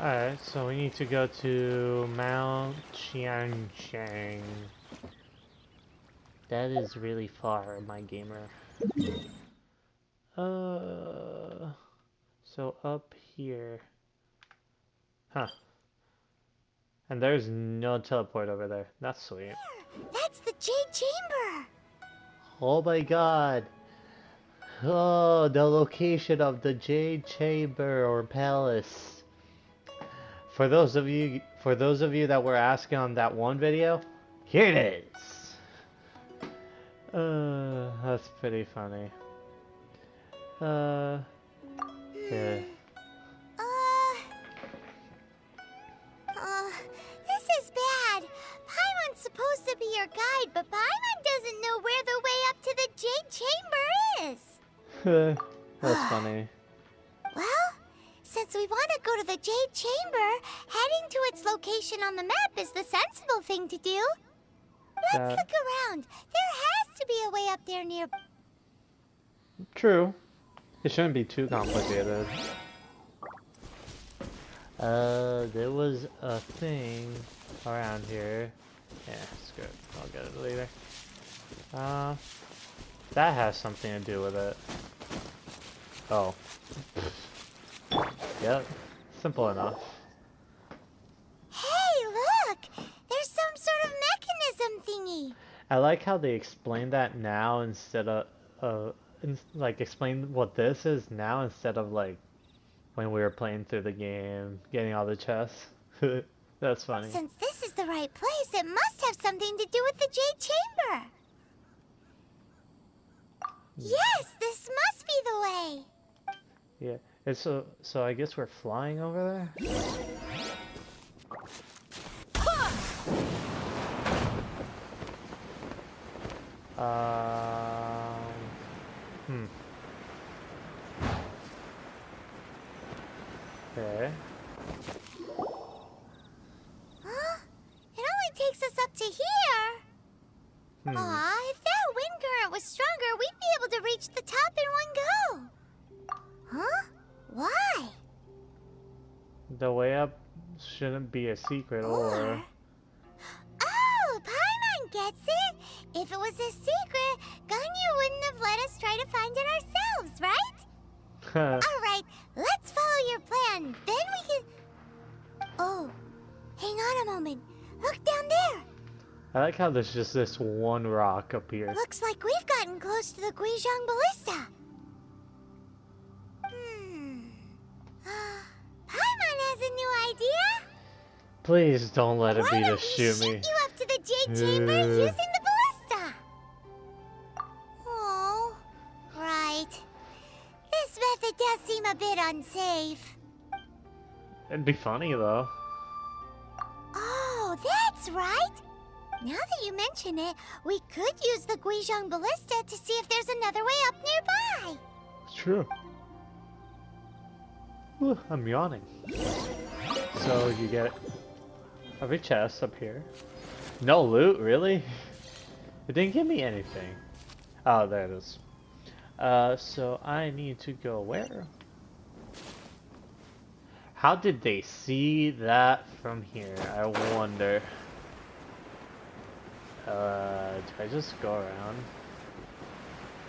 Alright, so we need to go to Mount Qiansheng. That is really far, my gamer. So up here. Huh. And there's no teleport over there. That's sweet. That's the Jade Chamber! Oh my god. Oh, the location of the Jade Chamber or Palace. For those of you that were asking on that one video, here it is. That's pretty funny. Yeah. This is bad. Paimon's supposed to be your guide, but Paimon doesn't know where the way up to the Jade Chamber is. That's funny. Well, since we want to go to the Jade Chamber, heading to its location on the map is the sensible thing to do. Let's look around. There has to be a way up there near... True. It shouldn't be too complicated. There was a thing around here. Yeah, it's good. I'll get it later. That has something to do with it. Oh. Yep. Simple enough. Hey, look! There's some sort of mechanism thingy. I like how they explain that now instead of, like, explain what this is now instead of, like, when we were playing through the game, getting all the chests. That's funny. Since this is the right place, it must have something to do with the Jade Chamber. Yes, this must be the way. Yeah, it's so I guess we're flying over there? Hmm. Okay. Huh? It only takes us up to here. Aw, if that wind current was stronger, we'd be able to reach the top in one go. Huh? Why? The way up shouldn't be a secret or... Oh, Paimon gets it. If it was a secret, Ganyu wouldn't have let us try to find it ourselves, right? Alright, let's follow your plan. Then we can... Oh, hang on a moment. Look down there. I like how there's just this one rock up here. Looks like we've gotten close to the Guizhong Ballista. Paimon has a new idea. Please don't let it Why be to don't we shoot me. shoot you up to the Jade Chamber using the ballista? Oh, right. This method does seem a bit unsafe. It'd be funny though. Oh, that's right. Now that you mention it, we could use the Guizhong Ballista to see if there's another way up nearby. It's true. Ooh, I'm yawning. So you get every chest up here. No loot, really? It didn't give me anything. Oh, there it is. So I need to go where? How did they see that from here? I wonder. Do I just go around?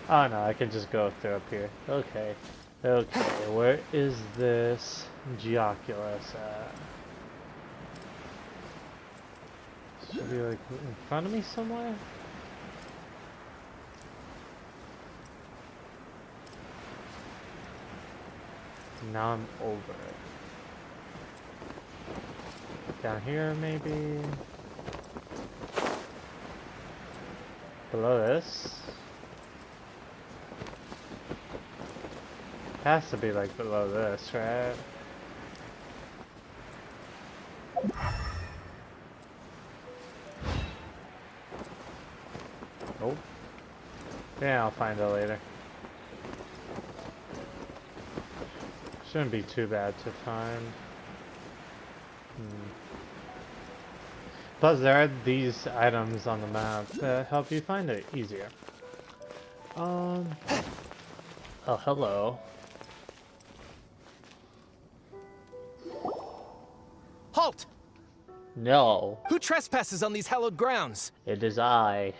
Oh no, I can just go through up here. Okay. Okay, where is this Geoculus at? Should be like in front of me somewhere? Now I'm over it. Down here maybe? Below this? Has to be like below this, right? Oh. Yeah, I'll find it later. Shouldn't be too bad to find. Plus, there are these items on the map that help you find it easier. Oh, hello. Halt! No, Who trespasses on these hallowed grounds? it is I.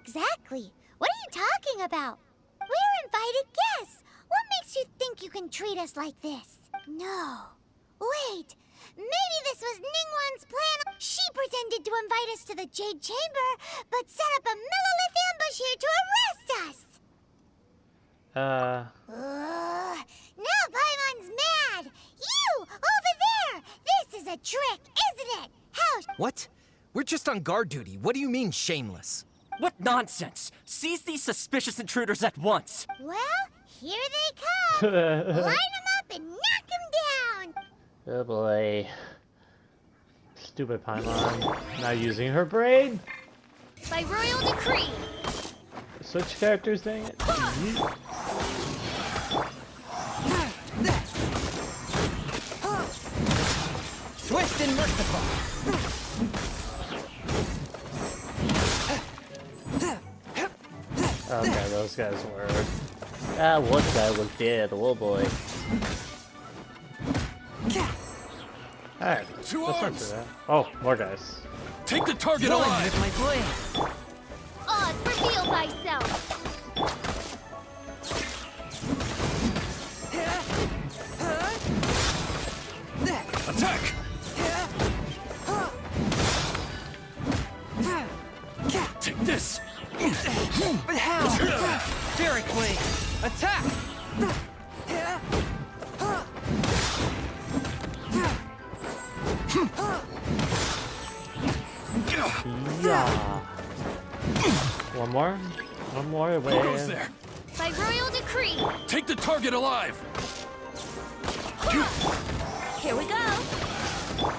Exactly. What are you talking about? We're invited guests. What makes you think you can treat us like this? No. Wait. Maybe this was Ningguang's plan. She pretended to invite us to the Jade Chamber, but set up a Millilith ambush here to arrest us. Now Paimon's mad. You, over there. This is a trick, isn't it? How? What? We're just on guard duty. What do you mean, shameless? What nonsense! Seize these suspicious intruders at once! Well, here they come. Line them up and knock them down. Oh boy. Stupid Paimon. Not using her brain. By royal decree. Switch characters, dang it. Swift and merciful. Okay, those guys were. Ah, one guy was dead. Oh boy. Alright, let's not do that. Oh, more guys. Take the target alive! My blade! Oz, reveal thyself. Attack! Take this! But how? Spirit Blade! Attack! Yeah. One more? One more Who goes away. there? By royal decree. Take the target alive! Here we go.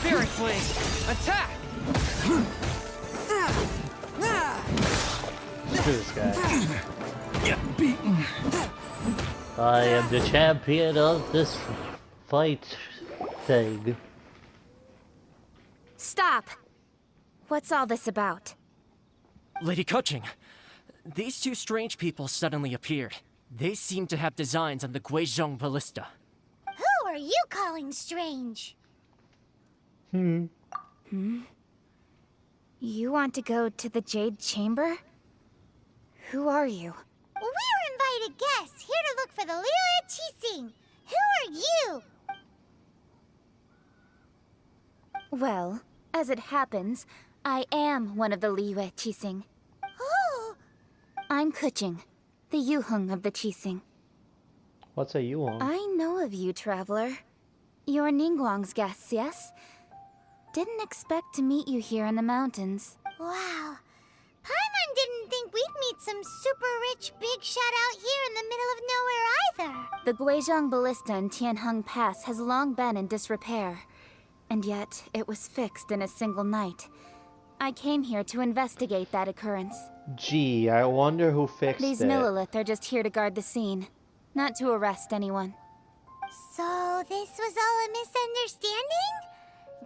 Spirit Blade! Attack! Look at this guy. Get beaten! I am the champion of this fight thing. Stop! What's all this about? Lady Kuching, these two strange people suddenly appeared. They seem to have designs on the Guizhong Ballista. Who are you calling strange? You want to go to the Jade Chamber? Who are you? We're invited guests here to look for the Liyue Qixing. Who are you? Well, as it happens, I am one of the Liyue Qixing. Oh, I'm Kuching, the Yuheng of the Qixing. What's a Yuan? I know of you, traveler. You're Ningguang's guests, yes? Didn't expect to meet you here in the mountains. wow. Paimon didn't think we'd meet some super rich big shot out here in the middle of nowhere either. The Guizhong Ballista in Tianheng Pass has long been in disrepair, and yet it was fixed in a single night. I came here to investigate that occurrence. Gee, I wonder who fixed These it. Millilith are just here to guard the scene, not to arrest anyone. So this was all a misunderstanding?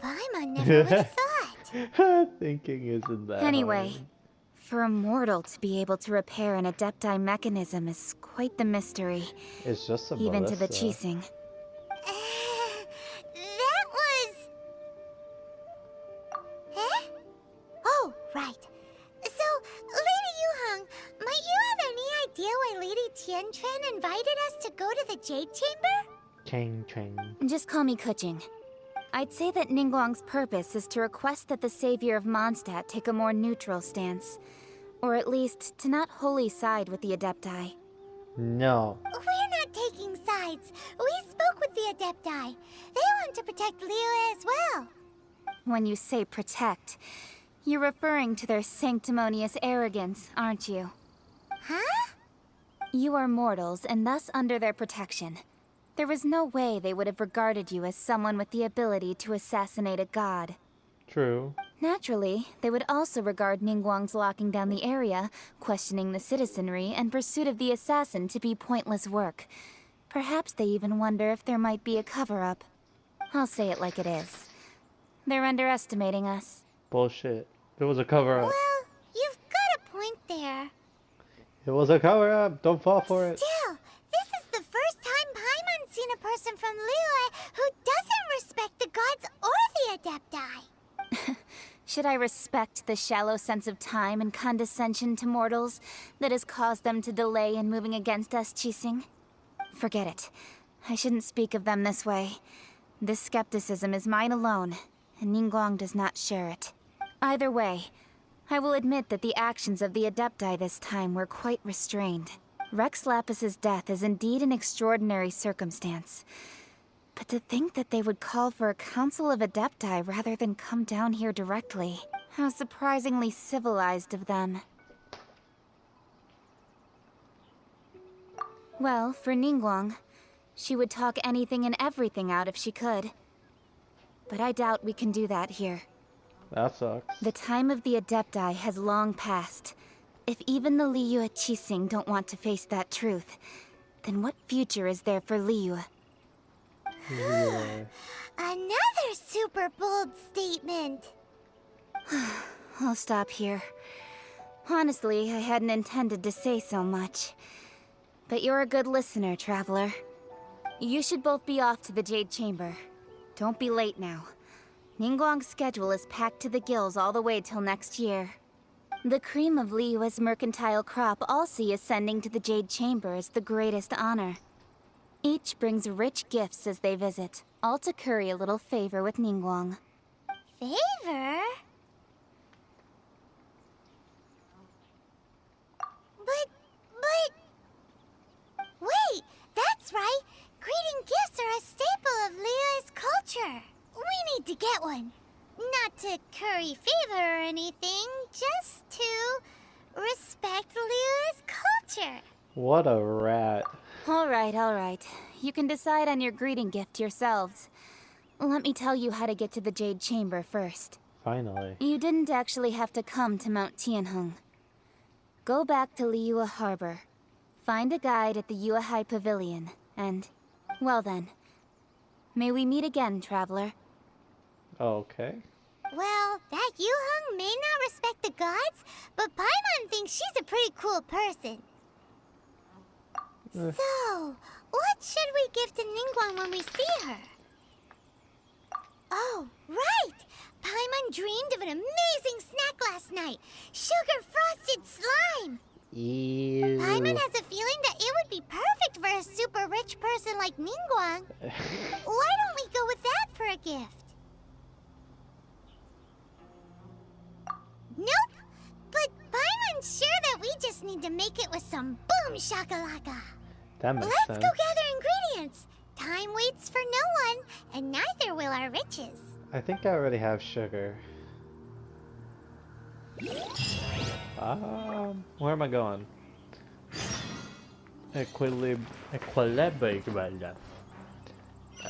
Paimon never would have thought. Thinking isn't that Anyway, hard. for a mortal to be able to repair an Adepti mechanism is quite the mystery, It's just a even to the ballista. Qixing. That was... Eh? Oh, right. So, Lady Yuheng, might you have any idea why Lady Tianquan invited us to go to the Jade Chamber? Chang Chang. Just call me Kuching. I'd say that Ningguang's purpose is to request that the savior of Mondstadt take a more neutral stance. Or at least, to not wholly side with the Adepti. No. We're not taking sides. We spoke with the Adepti. They want to protect Liyue as well. When you say protect, you're referring to their sanctimonious arrogance, aren't you? Huh? You are mortals, and thus under their protection. There was no way they would have regarded you as someone with the ability to assassinate a god. True. Naturally, they would also regard Ningguang's locking down the area, questioning the citizenry, and pursuit of the assassin to be pointless work. Perhaps they even wonder if there might be a cover-up. I'll say it like it is. They're underestimating us. Bullshit. There was a cover up. Well, you've got a point there. It was a cover-up. Don't fall for it. Still, this is the first time Paimon's seen a person from Liyue who doesn't respect the gods or the Adepti. Should I respect the shallow sense of time and condescension to mortals that has caused them to delay in moving against us, Qixing? Forget it. I shouldn't speak of them this way. This skepticism is mine alone, and Ningguang does not share it. Either way, I will admit that the actions of the Adepti this time were quite restrained. Rex Lapis's death is indeed an extraordinary circumstance. But to think that they would call for a council of Adepti rather than come down here directly. How surprisingly civilized of them. Well, for Ningguang, she would talk anything and everything out if she could. But I doubt we can do that here. That sucks. The time of the Adepti has long passed. If even the Liyue Qixing don't want to face that truth, then what future is there for Liyue? Yeah. Another super bold statement. I'll stop here. Honestly, I hadn't intended to say so much. But you're a good listener, Traveler. You should both be off to the Jade Chamber. Don't be late now. Ningguang's schedule is packed to the gills all the way till next year. The cream of Liyue's mercantile crop all see ascending to the Jade Chamber as the greatest honor. Each brings rich gifts as they visit, all to curry a little favor with Ningguang. Favor? But... Wait, that's right! Greeting gifts are a staple of Liyue's culture. We need to get one. Not to curry favor or anything, just to respect Liyue's culture. What a rat. Alright. You can decide on your greeting gift yourselves. Let me tell you how to get to the Jade Chamber first. Finally. You didn't actually have to come to Mount Tianheng. Go back to Liyue Harbor. Find a guide at the Yuehai Pavilion, and... well then. May we meet again, Traveler. Okay. Well, that Yuheng may not respect the gods, but Paimon thinks she's a pretty cool person. So, what should we give to Ningguang when we see her? Oh, right! Paimon dreamed of an amazing snack last night. Sugar-frosted slime! Ew. Paimon has a feeling that it would be perfect for a super rich person like Ningguang. Why don't we go with that for a gift? Nope! But Paimon's sure that we just need to make it with some boom shakalaka. That makes Let's sense. go gather ingredients. Time waits for no one, and neither will our riches. I think I already have sugar. Where am I going? Equilibrium.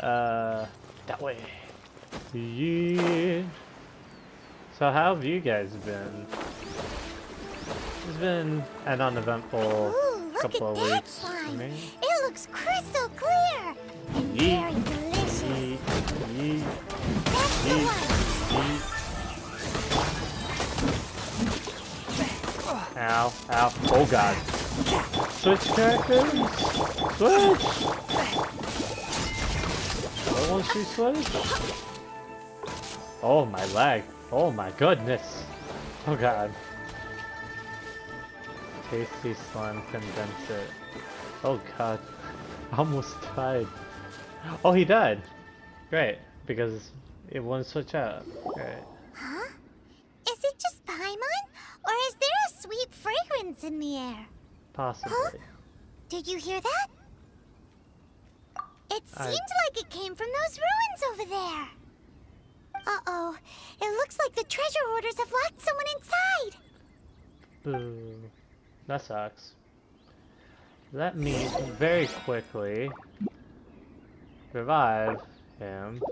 That way. Yeah. So how have you guys been? It's been an uneventful Ooh, look couple at of that weeks for slime. me. It looks crystal clear and very delicious. Yeet. That's the one. Ow, ow. Oh god. Switch characters! Switch! I want to switch. Oh my leg. Oh my goodness. Oh god. Tasty slime condenser. Oh god. Almost died. Oh, he died. Great. Because it won't switch out. Great. Huh? Is it just Paimon? Or is there a sweet fragrance in the air? Possibly. Huh? Did you hear that? It seemed like it came from those ruins over there. Uh-oh. It looks like the treasure hoarders have locked someone inside. Boo. That sucks. Let me very quickly revive him.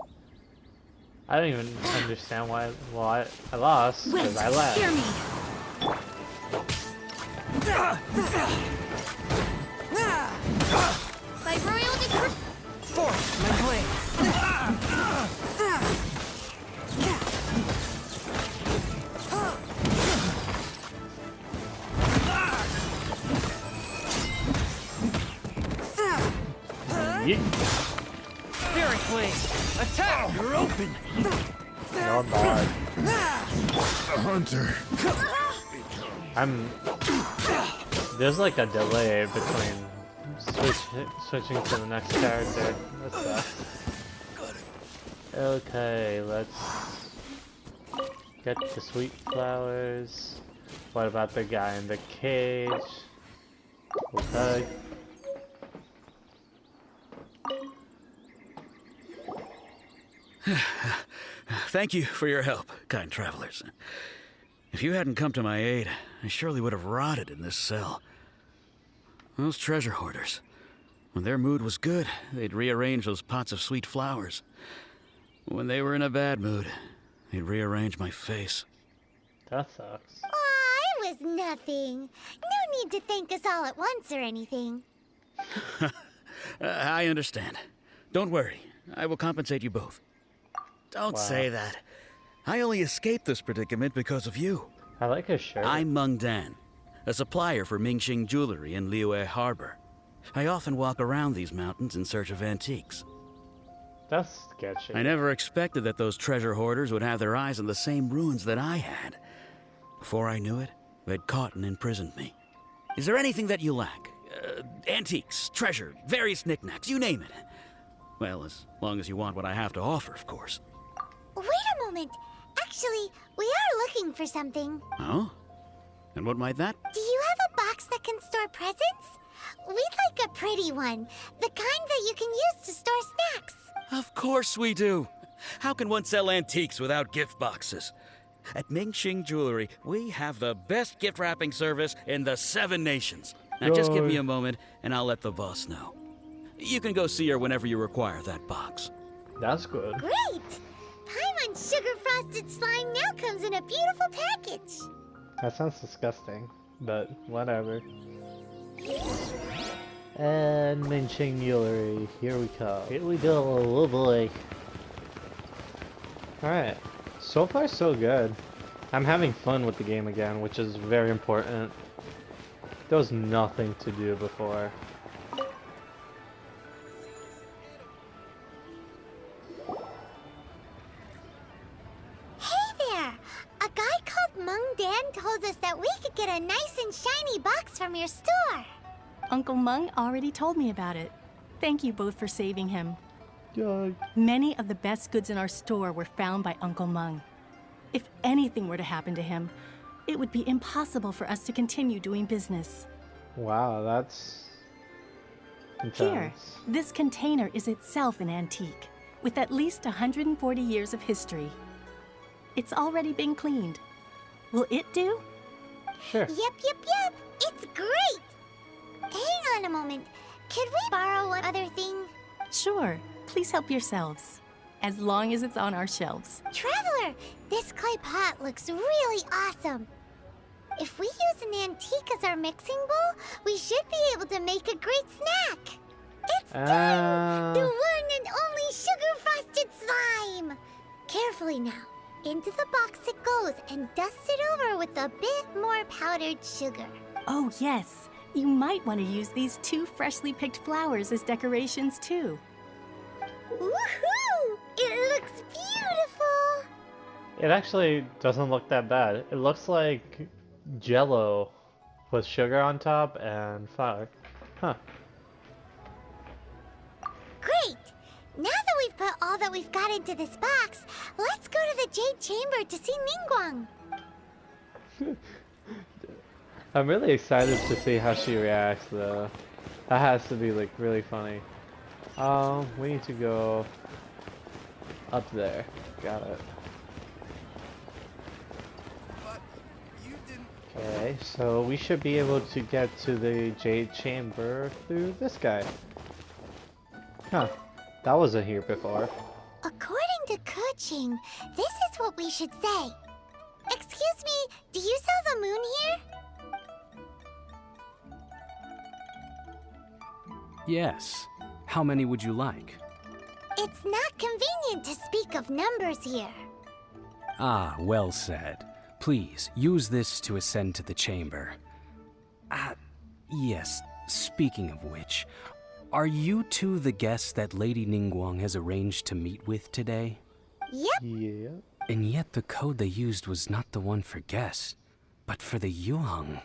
I don't even understand why. Well, I lost because I left. Hear me. By royal decree. Force my blade. Spirit Blade! Attack! You're open. No, I'm not. A hunter. There's like a delay between switching to the next character. That sucks. Okay, let's get the sweet flowers. What about the guy in the cage? Okay. Thank you for your help, kind travelers. If you hadn't come to my aid, I surely would have rotted in this cell. Those treasure hoarders, when their mood was good, they'd rearrange those pots of sweet flowers. When they were in a bad mood, they'd rearrange my face. That sucks. Aw, it was nothing. No need to thank us all at once or anything. I understand. Don't worry, I will compensate you both. Don't say that. I only escaped this predicament because of you. I like his shirt. I'm Meng Dan, a supplier for Mingxing Jewelry in Liyue Harbor. I often walk around these mountains in search of antiques. That's sketchy. I never expected that those treasure hoarders would have their eyes on the same ruins that I had. Before I knew it, they'd caught and imprisoned me. Is there anything that you lack? Antiques, treasure, various knickknacks, you name it. Well, as long as you want what I have to offer, of course. Wait a moment. Actually, we are looking for something. Oh? And what might that? Do you have a box that can store presents? We'd like a pretty one. The kind that you can use to store snacks. Of course we do. How can one sell antiques without gift boxes? At Mingxing Jewelry, we have the best gift wrapping service in the 7 nations. Now just give me a moment, and I'll let the boss know. You can go see her whenever you require that box. That's good. Great! Paimon Sugar Frosted Slime now comes in a beautiful package. That sounds disgusting, but whatever. And Mingxing Jewelry, here we come. Here we go, oh boy. Alright, so far so good. I'm having fun with the game again, which is very important. There was nothing to do before. Hey there! A guy called Meng Dan told us that we could get a nice and shiny box from your store. Uncle Meng already told me about it. Thank you both for saving him. Yeah. Many of the best goods in our store were found by Uncle Meng. If anything were to happen to him, it would be impossible for us to continue doing business. Wow, that's Here, intense. this container is itself an antique, with at least 140 years of history. It's already been cleaned. Will it do? Sure. Yep. It's great! Hang on a moment. Could we borrow one other thing? Sure, please help yourselves. As long as it's on our shelves. Traveler, this clay pot looks really awesome. If we use an antique as our mixing bowl, we should be able to make a great snack. It's done! The one and only sugar-frosted slime! Carefully now. Into the box it goes and dust it over with a bit more powdered sugar. Oh yes, you might want to use these 2 freshly picked flowers as decorations too. Woohoo! It looks beautiful! It actually doesn't look that bad. It looks like Jello with sugar on top and flour. Huh. Great! Now that we've put all that we've got into this box, let's go to the Jade Chamber to see Ningguang. I'm really excited to see how she reacts though. That has to be like really funny. We need to go up there. Got it. Okay, so we should be able to get to the Jade Chamber through this guy. Huh. That wasn't here before. According to Kuching, this is what we should say. Excuse me, do you sell the moon here? Yes. How many would you like? It's not convenient to speak of numbers here. Ah, well said. Please, use this to ascend to the chamber. Yes, speaking of which, Are you two the guests that Lady Ningguang has arranged to meet with today? Yep. Yeah. And yet the code they used was not the one for guests, but for the Yuang.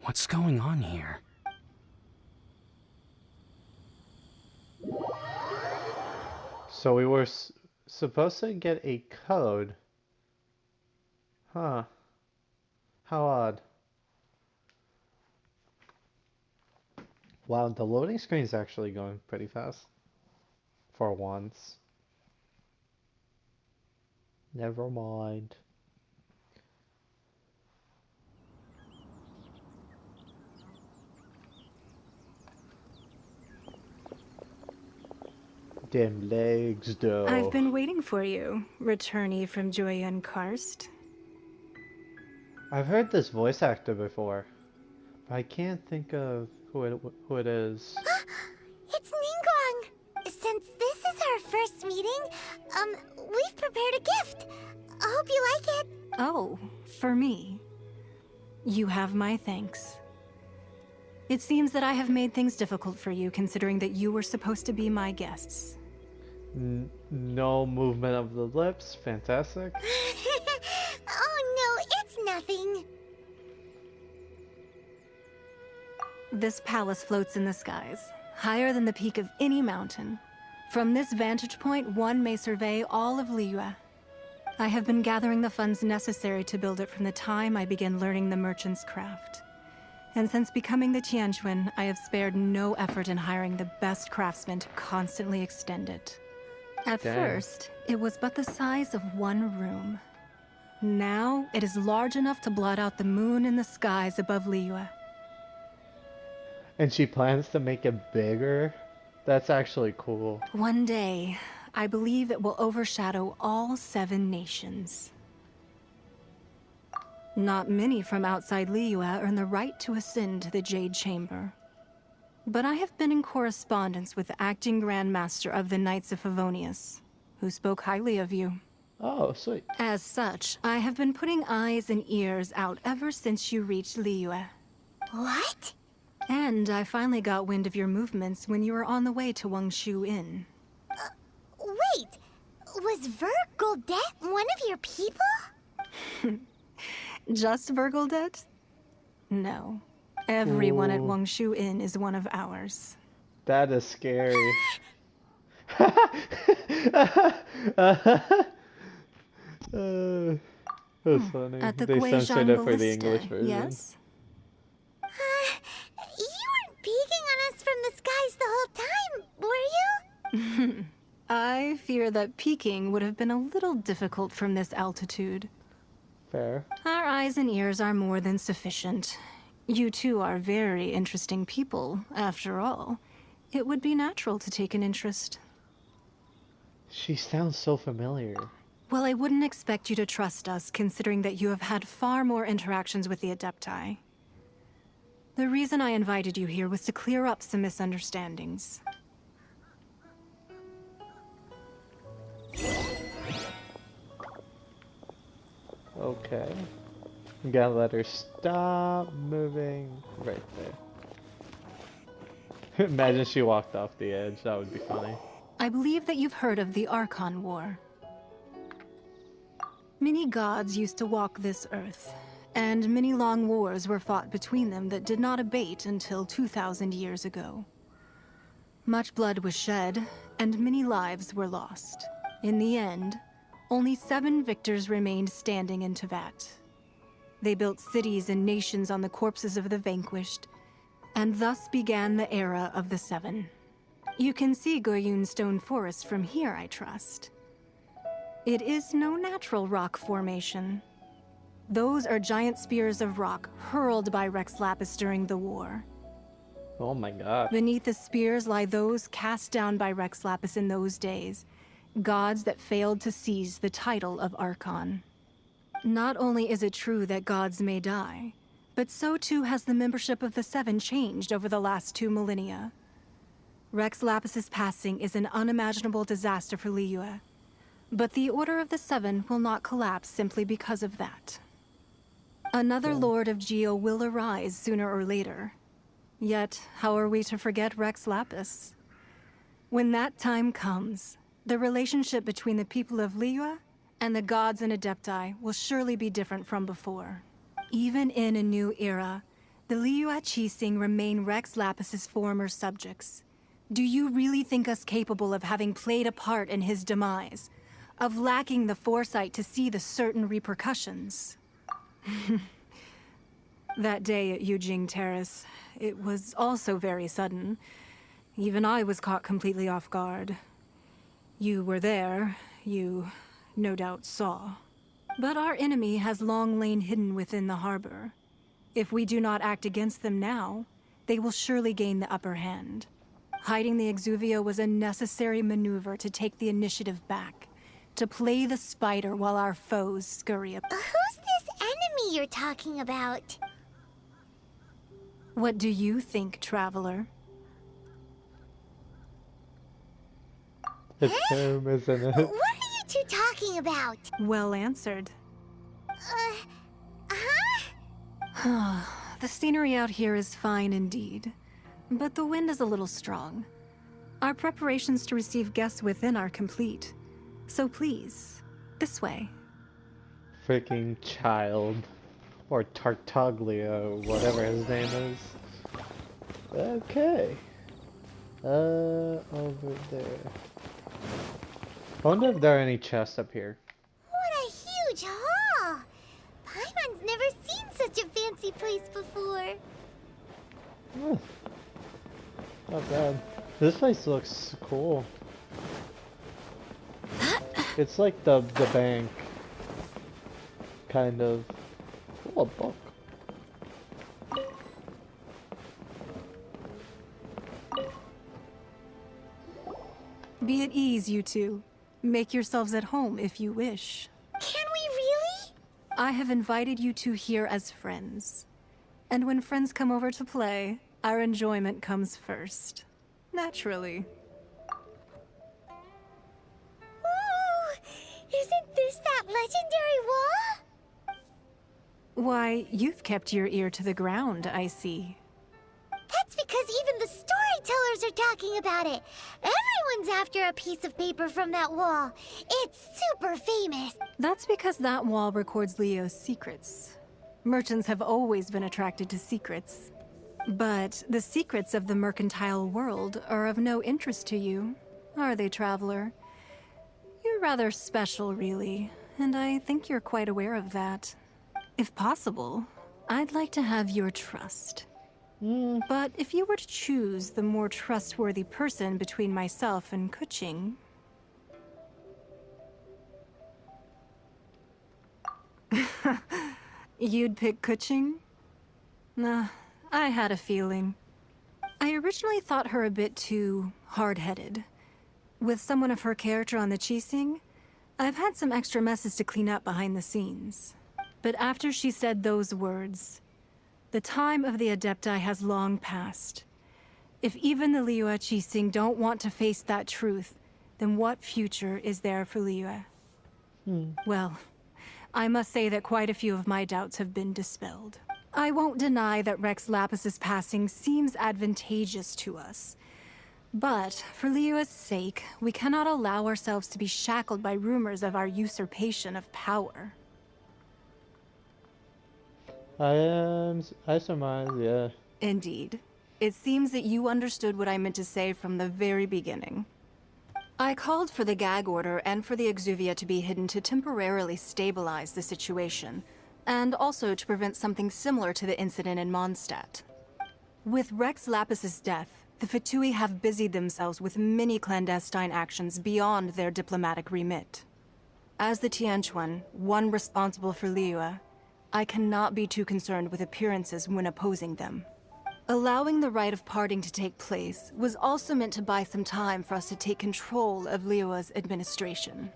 What's going on here? So we were supposed to get a code. Huh. How odd. Wow, the loading screen is actually going pretty fast. For once. Never mind. Damn legs, though. I've been waiting for you, returnee from Joyun Karst. I've heard this voice actor before, but I can't think of who it is. It's Ningguang! Since this is our first meeting, we've prepared a gift. I hope you like it. Oh, for me. You have my thanks. It seems that I have made things difficult for you, considering that you were supposed to be my guests. No movement of the lips. Fantastic. Oh no, it's nothing. This palace floats in the skies, higher than the peak of any mountain. From this vantage point, one may survey all of Liyue. I have been gathering the funds necessary to build it from the time I began learning the merchant's craft. And since becoming the Tianquan, I have spared no effort in hiring the best craftsmen to constantly extend it. At first, it was but the size of one room. Now, it is large enough to blot out the moon in the skies above Liyue. And she plans to make it bigger? That's actually cool. One day, I believe it will overshadow all 7 nations. Not many from outside Liyue earn the right to ascend to the Jade Chamber. But I have been in correspondence with the acting Grand Master of the Knights of Favonius, who spoke highly of you. Oh, sweet. As such, I have been putting eyes and ears out ever since you reached Liyue. What? And I finally got wind of your movements when you were on the way to Wangshu Inn. Wait, was Vergoldet one of your people? Just Vergoldet? No. Everyone at Wangshu Inn is one of ours. That is scary. That's funny. At the They censored it for the Guizhang English Ballista, version. yes? You weren't peeking on us from the skies the whole time, were you? I fear that peeking would have been a little difficult from this altitude. Fair. Our eyes and ears are more than sufficient. You two are very interesting people, after all. It would be natural to take an interest. She sounds so familiar. Well, I wouldn't expect you to trust us, considering that you have had far more interactions with the Adepti. The reason I invited you here was to clear up some misunderstandings. Okay. You gotta let her stop moving right there. Imagine she walked off the edge. That would be funny. I believe that you've heard of the Archon War. Many gods used to walk this earth, and many long wars were fought between them that did not abate until 2,000 years ago. Much blood was shed, and many lives were lost. In the end, only 7 victors remained standing in Tevat. They built cities and nations on the corpses of the vanquished, and thus began the era of the 7. You can see Goyun Stone Forest from here, I trust. It is no natural rock formation. Those are giant spears of rock hurled by Rex Lapis during the war. Oh my god. Beneath the spears lie those cast down by Rex Lapis in those days, gods that failed to seize the title of Archon. Not only is it true that gods may die, but so too has the membership of the 7 changed over the last 2 millennia. Rex Lapis's passing is an unimaginable disaster for Liyue, but the Order of the 7 will not collapse simply because of that. Another Lord of Geo will arise sooner or later. Yet, how are we to forget Rex Lapis? When that time comes, the relationship between the people of Liyue and the gods and Adepti will surely be different from before. Even in a new era, the Liyue Qixing remain Rex Lapis's former subjects. Do you really think us capable of having played a part in his demise? Of lacking the foresight to see the certain repercussions? That day at Yujing Terrace, it was also very sudden. Even I was caught completely off guard. You were there, you no doubt saw. But our enemy has long lain hidden within the harbor. If we do not act against them now, they will surely gain the upper hand. Hiding the Exuvia was a necessary maneuver to take the initiative back, to play the spider while our foes scurry up. Who's this enemy you're talking about? What do you think, Traveler? It's him, isn't it? What are you two talking about? Well answered. Huh? The scenery out here is fine indeed, but the wind is a little strong. Our preparations to receive guests within are complete. So please, this way. Freaking child. Or Tartaglia, whatever his name is. Okay. Over there. I wonder if there are any chests up here. What a huge hall! Paimon's never seen such a fancy place before. Oh, not bad. This place looks cool. It's like the bank. Kind of. Oh, a book. Be at ease, you two. Make yourselves at home if you wish. Can we really? I have invited you two here as friends. And when friends come over to play, our enjoyment comes first. Naturally. Ooh! Isn't this that legendary wall? Why, you've kept your ear to the ground, I see. That's because even the storytellers are talking about it. Everyone's after a piece of paper from that wall. It's super famous. That's because that wall records Leo's secrets. Merchants have always been attracted to secrets. But the secrets of the mercantile world are of no interest to you, are they, Traveler? You're rather special, really, and I think you're quite aware of that. If possible, I'd like to have your trust. But if you were to choose the more trustworthy person between myself and Kuching... You'd pick Kuching? Nah, I had a feeling. I originally thought her a bit too hard-headed. With someone of her character on the Qixing, I've had some extra messes to clean up behind the scenes. But after she said those words, the time of the Adepti has long passed. If even the Liyue Qixing don't want to face that truth, then what future is there for Liyue? Well, I must say that quite a few of my doubts have been dispelled. I won't deny that Rex Lapis's passing seems advantageous to us. But, for Liyue's sake, we cannot allow ourselves to be shackled by rumors of our usurpation of power. I surmise, yeah. Indeed. It seems that you understood what I meant to say from the very beginning. I called for the gag order and for the Exuvia to be hidden to temporarily stabilize the situation, and also to prevent something similar to the incident in Mondstadt. With Rex Lapis's death, the Fatui have busied themselves with many clandestine actions beyond their diplomatic remit. As the Tianquan, one responsible for Liyue, I cannot be too concerned with appearances when opposing them. Allowing the rite of parting to take place was also meant to buy some time for us to take control of Liyue's administration.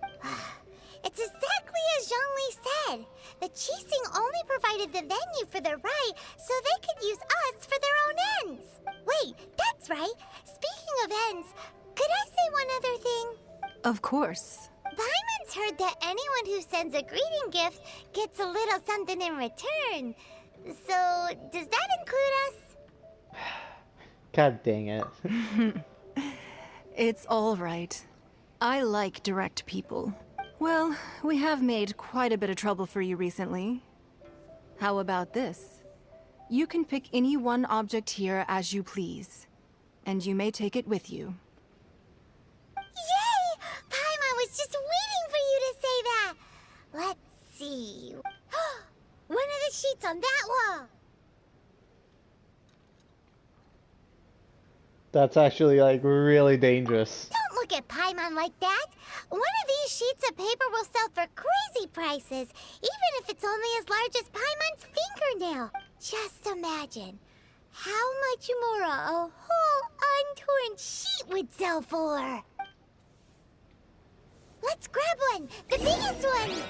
It's exactly as Zhongli said. The Qixing only provided the venue for the rite so they could use us for their own ends. Wait, that's right. Speaking of ends, could I say one other thing? Of course. Paimon's heard that anyone who sends a greeting gift gets a little something in return. So, does that include us? God dang it. It's all right. I like direct people. Well, we have made quite a bit of trouble for you recently. How about this? You can pick any one object here as you please, and you may take it with you. Yay! Paimon was just waiting for you to say that. Let's see. One of the sheets on that wall. That's actually like really dangerous. Don't look at Paimon like that. One of these sheets of paper will sell for crazy prices, even if it's only as large as Paimon's fingernail. Just imagine how much more a whole untorn sheet would sell for. Let's grab one, the biggest one.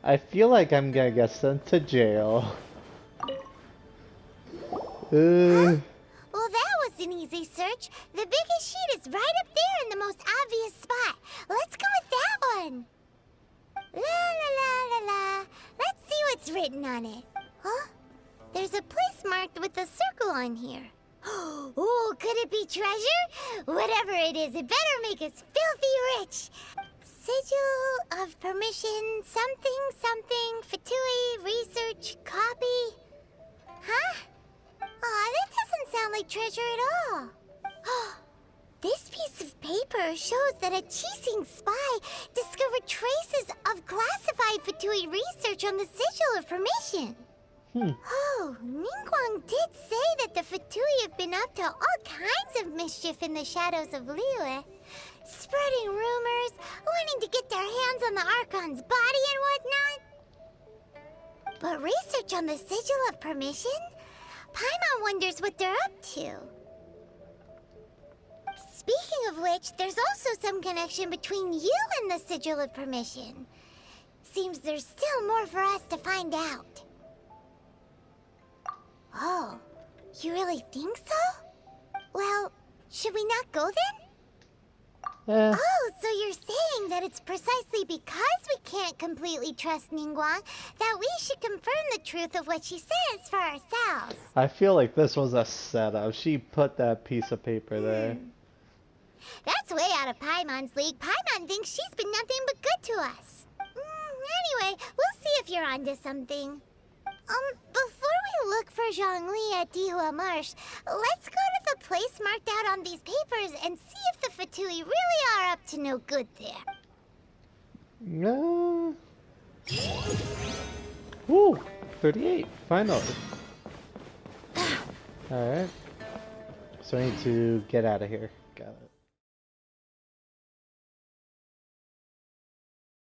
I feel like I'm gonna get sent to jail. Huh? Well, that was an easy search. The biggest sheet is right up there in the most obvious spot. Let's go with that one. La la la la la. Let's see what's written on it. Huh? There's a place marked with a circle on here. Oh, could it be treasure? Whatever it is, it better make us filthy rich. Sigil of permission, something, something, Fatui, research, copy. Huh? Aw, that doesn't sound like treasure at all. This piece of paper shows that a Qixing spy discovered traces of classified Fatui research on the Sigil of Permission. Oh, Ningguang did say that the Fatui have been up to all kinds of mischief in the shadows of Liyue. Spreading rumors, wanting to get their hands on the Archon's body and whatnot. But research on the Sigil of Permission? Paimon wonders what they're up to. Speaking of which, there's also some connection between you and the Sigil of Permission. Seems there's still more for us to find out. Oh, you really think so? Well, should we not go then? Oh, so you're saying that it's precisely because we can't completely trust Ningguang that we should confirm the truth of what she says for ourselves. I feel like this was a setup. She put that piece of paper there. That's way out of Paimon's league. Paimon thinks she's been nothing but good to us. Anyway, we'll see if you're onto something. Before we look for Zhongli at Dihua Marsh, let's go to the place marked out on these papers and see if the Fatui really are up to no good there. No. Woo! 38, finally. Alright. So I need to get out of here. Got it.